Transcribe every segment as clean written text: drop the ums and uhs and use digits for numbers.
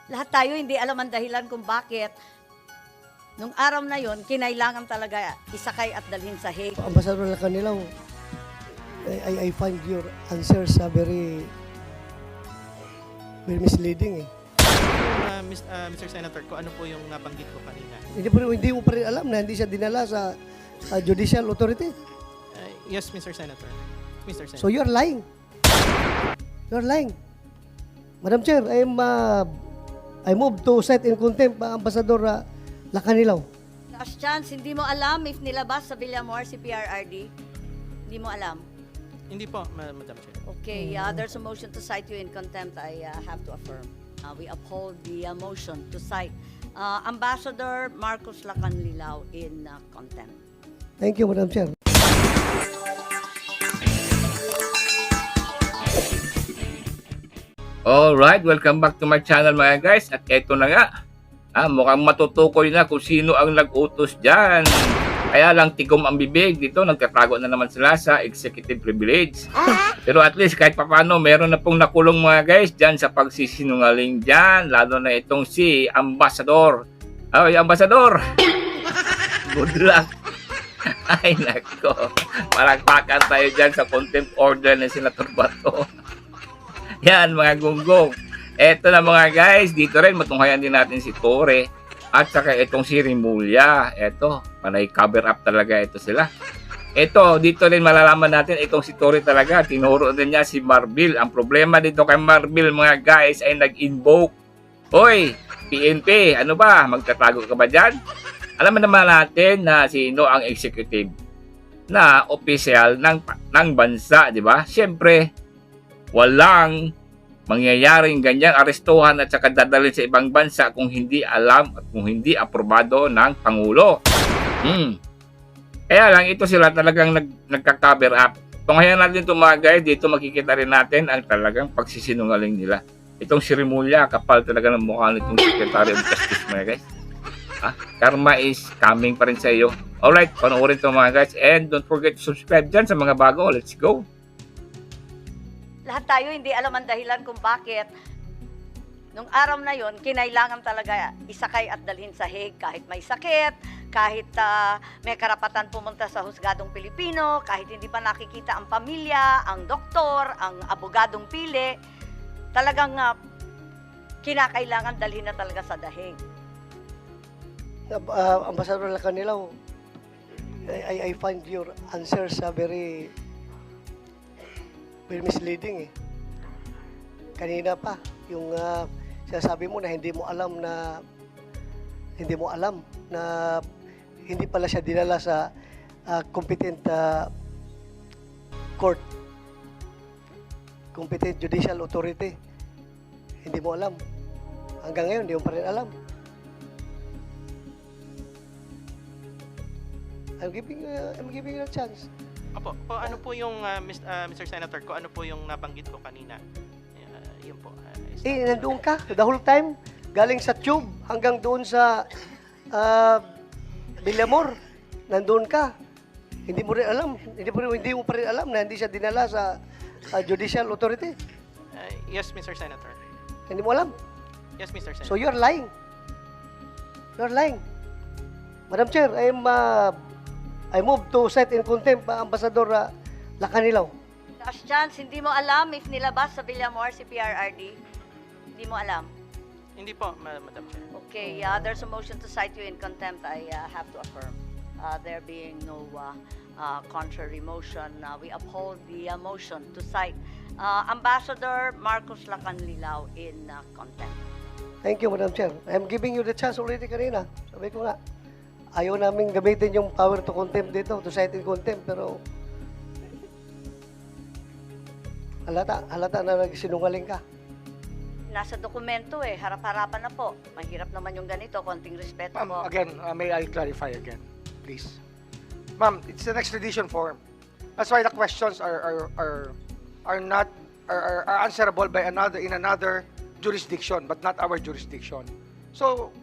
Lahat tayo hindi alam ang dahilan kung bakit nung araw na yon kinailangan talaga isakay at dalhin sa Hague. Ambassador Lacanilaw, I find your answers very misleading eh. Mr. Senator, kung ano po yung nabanggit ko kanina. Hindi mo pa rin alam na hindi siya dinala sa judicial authority. Yes, Mr. Senator. Mr. Senator. So you're lying. You're lying. Madam Chair, I move to cite in contempt Ambassador Lacanilaw. Last chance, hindi mo alam if nilabas sa Villamor si PRRD? Hindi mo alam? Hindi po, Madam Chair. Okay, there's a motion to cite you in contempt. I have to affirm. We uphold the motion to cite Ambassador Marcos Lacanilaw in contempt. Thank you, Madam Chair. Alright, welcome back to my channel mga guys. At eto na nga, mukhang matutukoy na kung sino ang nag-utos dyan. Kaya lang tikom ang bibig dito, nagtatago na naman sila sa executive privilege. Pero at least kahit papano, meron na pong nakulong mga guys dyan sa pagsisinungaling dyan. Lalo na itong si Ambassador. Ay, Ambassador! Good luck! Ay, nako. Palagpakan tayo dyan sa contempt order ng Senator Bato. Yan mga gunggong. Eto na mga guys, dito rin matunghayan din natin si Torre at saka itong si Rimulya. Eto, panay cover up talaga ito sila. Eto, dito rin malalaman natin itong si Torre talaga. Tinuro din niya si Marbil. Ang problema dito kay Marbil mga guys ay nag-invoke. Hoy, PNP, ano ba? Magtatago ka ba dyan? Alam naman natin na sino ang executive na opisyal ng bansa, di ba? Siyempre, walang mangyayaring ganyang arestuhan at saka dadalhin sa ibang bansa kung hindi alam at kung hindi aprobado ng Pangulo. Kaya lang ito sila talagang nagka-cover up. Tunghayan natin ito mga guys, dito makikita rin natin ang talagang pagsisinungaling nila. Itong si Rimulya, kapal talaga ng mukha nitong Secretary of Justice mga guys. Karma is coming pa rin sa iyo. Alright, panoorin ito mga guys and don't forget to subscribe dyan sa mga bago. Let's go! Lahat tayo hindi alam ang dahilan kung bakit nung araw na yon kinailangan talaga isakay at dalhin sa Hague kahit may sakit, kahit may karapatan pumunta sa husgadong Pilipino, kahit hindi pa nakikita ang pamilya, ang doktor, ang abogadong pili, talagang kinakailangan dalhin na talaga sa The Hague. Ambassador Lacanilaw, I find your answers very misleading eh. Kanina pa, yung sinasabi mo na hindi mo alam na hindi pala siya dinala sa competent court, competent judicial authority. Hindi mo alam. Hanggang ngayon, hindi mo pa rin alam. I'm giving you a chance. Opo, ano po yung Mr. Senator, kung ano po yung nabanggit ko kanina? Yun po. Nandoon ka the whole time, galing sa tube hanggang doon sa Villamor. Nandoon ka. Hindi mo pa rin alam na hindi siya dinala sa judicial authority. Yes, Mr. Senator. Hindi mo alam. Yes, Mr. Senator. So you're lying. You're lying. Madam Chair, I move to cite in contempt Ambassador Lacanilaw. Last chance, hindi mo alam if nilabas sa Villamor si PRRD? Hindi mo alam? Hindi po, Madam Chair. Okay, there's a motion to cite you in contempt. I have to affirm. There being no contrary motion, we uphold the motion to cite Ambassador Marcos Lacanilaw in contempt. Thank you, Madam Chair. I'm giving you the chance already kanina. Sabi ko nga, ayaw namin gamitin yung power to contempt dito, to cite in contempt, pero halata na nagsinungaling ka. Nasa dokumento harap-harapan na po. Mahirap naman yung ganito, konting respeto po. Ma'am, again, may I clarify again, please? Ma'am, it's an extradition form. That's why the questions are answerable by another jurisdiction, but not our jurisdiction. So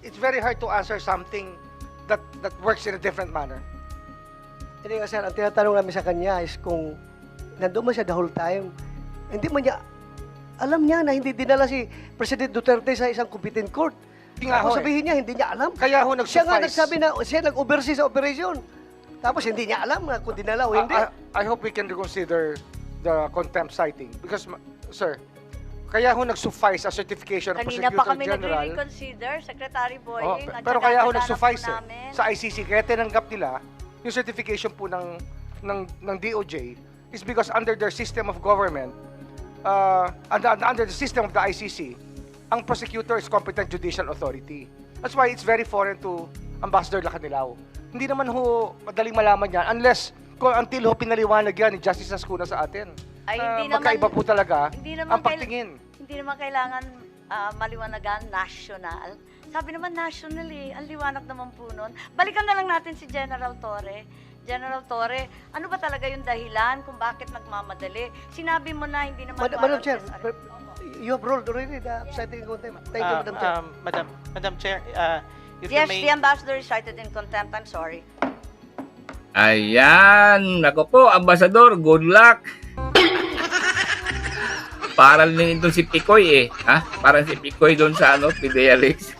it's very hard to answer something that works in a different manner. Hindi nga sir, ang tinatanong namin sa kanya is kung nandun man siya the whole time, hindi man niya Alam niya na hindi dinala si President Duterte sa isang competent court. Hindi nga ho Tapos eh. sabihin niya, hindi niya alam. Kaya ho Siya nga nag-suffice. nagsabi na siya nag-oversee sa operation. Tapos hindi niya alam na kung dinala o hindi. I hope we can reconsider the contempt citing because, sir, kaya ho nag-suffice a certification of Kanina Prosecutor pa kami General. nagre-reconsider, Secretary Oh, Boying. at pero saka kaya ho kasama nag-suffice po eh. namin. Sa ICC, kaya tinanggap nila yung certification po ng DOJ is because under their system of government, under the system of the ICC, ang prosecutor is competent judicial authority. That's why it's very foreign to Ambassador Lacanilao. Hindi naman ho madaling malaman yan until ho pinaliwanag yan ni Justice Ascuna sa atin. Ay, Na hindi naman- magkaiba po talaga hindi naman ang pagtingin. Hindi naman kailangan maliwanagan national. Sabi naman national eh. Ang liwanag naman po nun. Balikan na lang natin si General Torre. General Torre, ano ba talaga yung dahilan kung bakit nagmamadali? Sinabi mo na hindi naman... Madam Chair, warrantless arrest. you have ruled already the citing in contempt. Thank you, Madam Chair. Madam Chair, if Yes, you may... the ambassador is cited in contempt. I'm sorry. Ayan, nako po, Ambassador, good luck. Parang din itong si Picoy eh. Ha? Parang si Picoy doon sa Fidelis.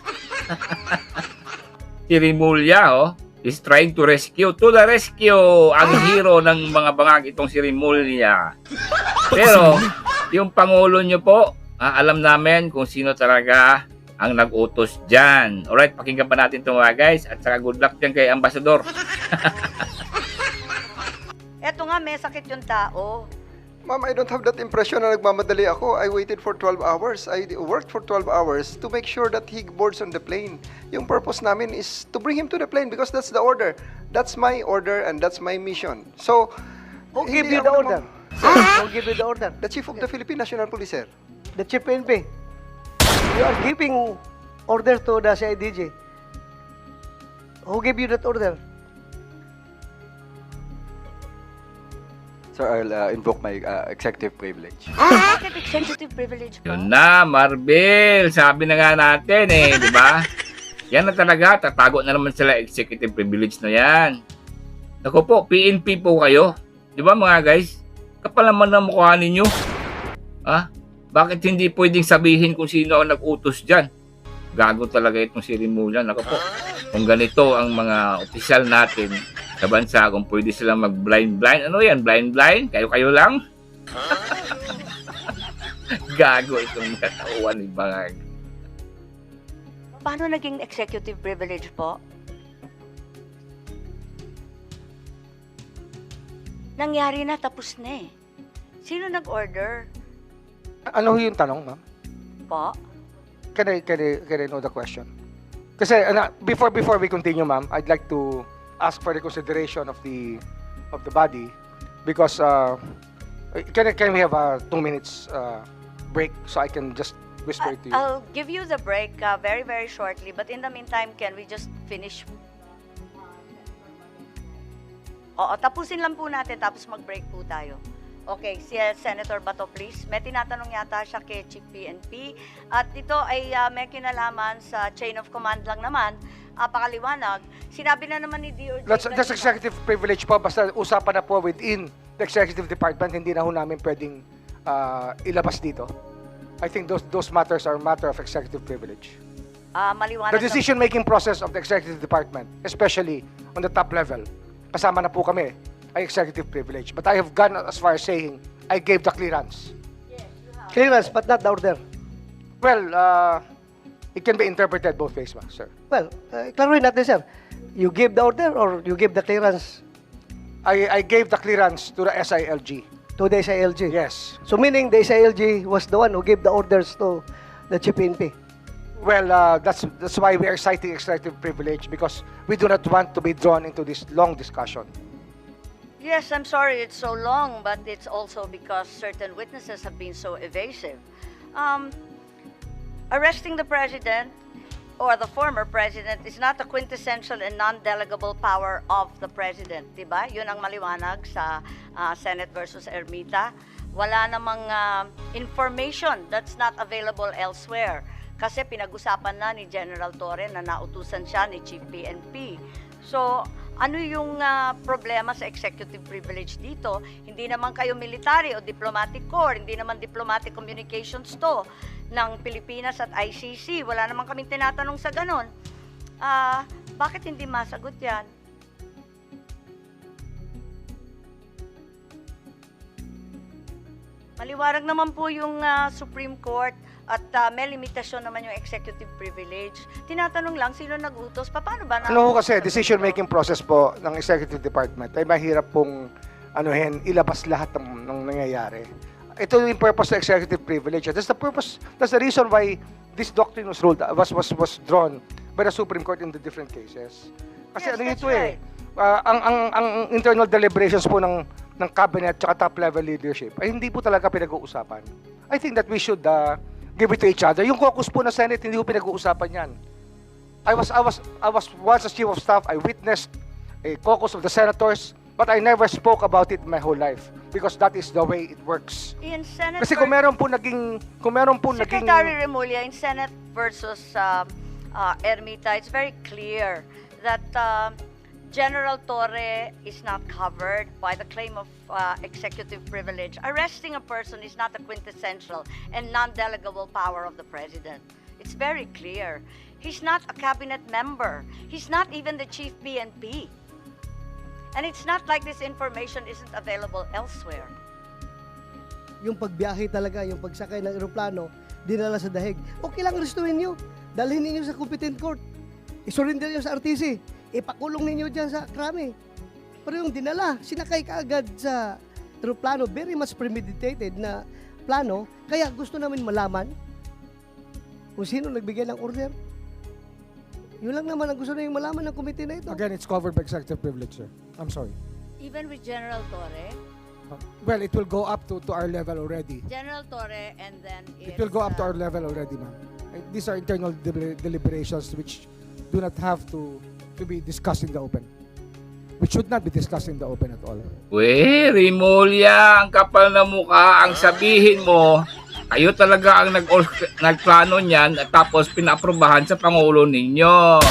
Si Rimulya, oh, is trying to rescue. To the rescue! Ang hero ng mga bangag itong si Rimulya. Pero, yung Pangulo nyo po, alam namin kung sino talaga ang nag-utos dyan. Alright, pakinggan pa natin ito mga guys. At saka good luck dyan kay Ambassador. Eto nga, may sakit yung tao. Ma'am, I don't have that impression na nagmamadali ako. I waited for 12 hours. I worked for 12 hours to make sure that he boards on the plane. Yung purpose namin is to bring him to the plane because that's the order. That's my order and that's my mission. So, Who gave hindi you the ako order? namang- Who gave you the order? The Chief of the Philippine National Police, sir. The Chief PNP. You are giving order to the CIDG. Who gave you that order? Sir, I'll invoke my executive privilege. Bakit executive privilege pa? Yun na, Marvel. Sabi na nga natin eh, di ba? Yan na talaga, tatago na naman sila executive privilege na yan. Naku po, PNP po kayo. Di ba mga guys? Kapal naman ang mukha ninyo. Ha? Bakit hindi pwedeng sabihin kung sino ang nag-utos dyan? Gago talaga itong si Rimulya. Naku po, kung ganito ang mga opisyal natin sa bansa, kung pwede silang mag-blind-blind. Ano yan? Blind-blind? Kayo-kayo lang? Gago itong katauhan ni Bangag. Paano naging executive privilege po? Nangyari na, tapos na eh. Sino nag-order? Ano ho yung tanong, ma'am? Po? Can I know the question? Kasi before we continue, ma'am, I'd like to ask for the consideration of the body because can we have a 2 minutes break so I can just whisper it to you? I'll give you the break very, very shortly. But in the meantime, can we just finish? Oo, tapusin lang po natin tapos mag-break po tayo. Okay, si Senator Bato, please. May tinatanong yata siya kay Chief PNP. At ito ay may kinalaman sa chain of command lang naman. Pakaliwanag. Sinabi na naman ni DOJ. That's executive privilege po. Basta usapan na po within the executive department. Hindi na ho namin pwedeng ilabas dito. I think those matters are matter of executive privilege. Maliwanag The decision-making process of the executive department, especially on the top level, kasama na po kami, ay executive privilege. But I have gone as far as saying, I gave the clearance. Clearance, but not the order. Well, it can be interpreted both ways, sir. Well, klaruhin natin, sir. You gave the order or you gave the clearance I gave the clearance to the SILG. to the SILG? Yes. So meaning the SILG was the one who gave the orders to the Chief PNP? Well, that's why we are citing executive privilege because we do not want to be drawn into this long discussion. Yes, I'm sorry it's so long, but it's also because certain witnesses have been so evasive. Arresting the president or the former president is not a quintessential and non-delegable power of the president, di ba? Yun ang maliwanag sa Senate versus Ermita. Wala namang information that's not available elsewhere. Kasi pinag-usapan na ni General Torre na nautusan siya ni Chief PNP. So, Ano yung problema sa executive privilege dito? Hindi naman kayo military o diplomatic corps, hindi naman diplomatic communications to ng Pilipinas at ICC. Wala naman kaming tinatanong sa ganon. Bakit hindi masagot yan? Maliwanag naman po yung Supreme Court at may limitasyon naman yung executive privilege. Tinatanong lang sino nag-utos, paano ba Ano ho kasi, decision-making process po ng Executive Department ay mahirap pong ilabas lahat ng nangyayari. Ito yung purpose ng executive privilege. That's the reason why this doctrine was drawn by the Supreme Court in the different cases. Kasi Yes, ano that's ito right. ang internal deliberations po ng cabinet at top level leadership ay hindi po talaga pinag-uusapan. I think that we should give it to each other. Yung caucus po na Senate, hindi po pinag-uusapan yan. I was once as chief of staff, I witnessed a caucus of the senators, but I never spoke about it my whole life because that is the way it works. In Senate Kasi kung meron po naging Secretary Remulla, in Senate versus Ermita, it's very clear that General Torre is not covered by the claim of executive privilege. Arresting a person is not a quintessential and non-delegable power of the president. It's very clear. He's not a cabinet member. He's not even the chief PNP. And it's not like this information isn't available elsewhere. Yung pagbiyahe talaga, yung pagsakay ng eroplano, dinala sa dahig. Okay lang restuin nyo. Dalhin ninyo sa competent court. Isurrender nyo sa RTC. Ipakulong ninyo dyan sa krami. Pero yung dinala, sinakay kaagad sa eroplano, very much premeditated na plano. Kaya gusto namin malaman kung sino nagbigay ng order. Yun lang naman ang gusto namin malaman ng committee na ito. Again, it's covered by executive privilege, sir. I'm sorry. Even with General Torre? Well, it will go up to our level already. General Torre and then It will go up to our level already, ma'am. These are internal deliberations which do not have to be discussed in the open. Which should not be discussed in the open at all. Remulla, ang kapal na mukha, ang sabihin mo, kayo talaga ang nagplano niyan at tapos pinaprobahan sa Pangulo ninyo.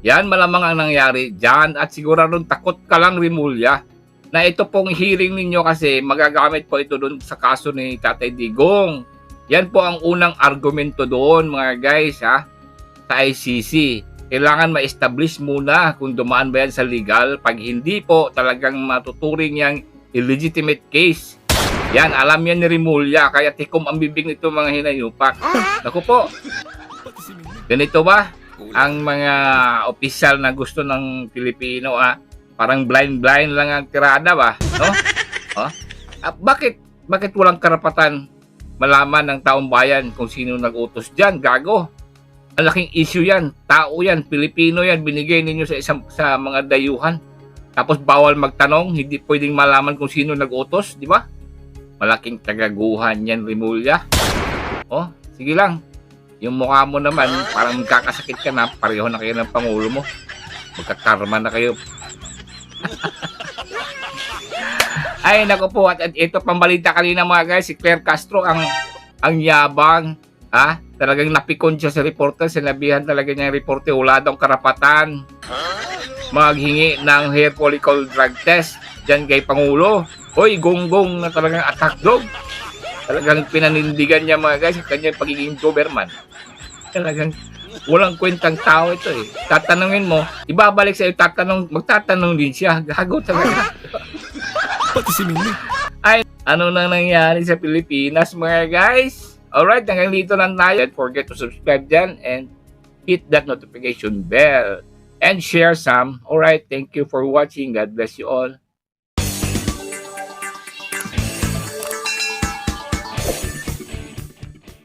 Yan malamang ang nangyari dyan at siguradong takot ka lang, Remulla, na ito pong hearing ninyo kasi magagamit po ito doon sa kaso ni Tatay Digong. Yan po ang unang argumento doon, mga guys, sa ICC. Kailangan ma-establish muna kung dumaan ba yan sa legal. Pag hindi po, talagang matuturing yang illegitimate case. Yan, alam yan ni Remulla. Kaya tikom ang bibig nito mga hinayupak. Naku po. Ganito ba ang mga opisyal na gusto ng Pilipino? Parang blind lang ang tirada ba? No? Bakit walang karapatan malaman ng taong bayan kung sino nag-utos dyan? Gago. Ang laking issue yan. Tao yan. Pilipino yan. Binigay ninyo sa mga dayuhan. Tapos bawal magtanong. Hindi pwedeng malaman kung sino nag-utos. Di ba? Malaking kagaguhan yan, Remulla. Sige lang. Yung mukha mo naman, parang magkakasakit ka na. Pareho na kayo ng Pangulo mo. Magkakarma na kayo. Ay, naku po. At ito pambalita kanina mga guys. Si Claire Castro, ang yabang. Talagang napikon siya sa reporter. Sinabihan talaga niya yung reporter, wala daw karapatan maghingi ng hair follicle drug test dyan kay Pangulo. Hoy, gonggong na talagang attack dog. Talagang pinanindigan niya mga guys ang kanyang pagiging Doberman. Talagang walang kwentang tao ito eh. Tatanungin mo, ibabalik sa'yo, magtatanong din siya. Gago talaga. Pati si Mimi. Ay, ano nang nangyari sa Pilipinas mga guys? Alright, hanggang dito lang tayo. Don't forget to subscribe dyan and hit that notification bell and share some. Alright, thank you for watching. God bless you all.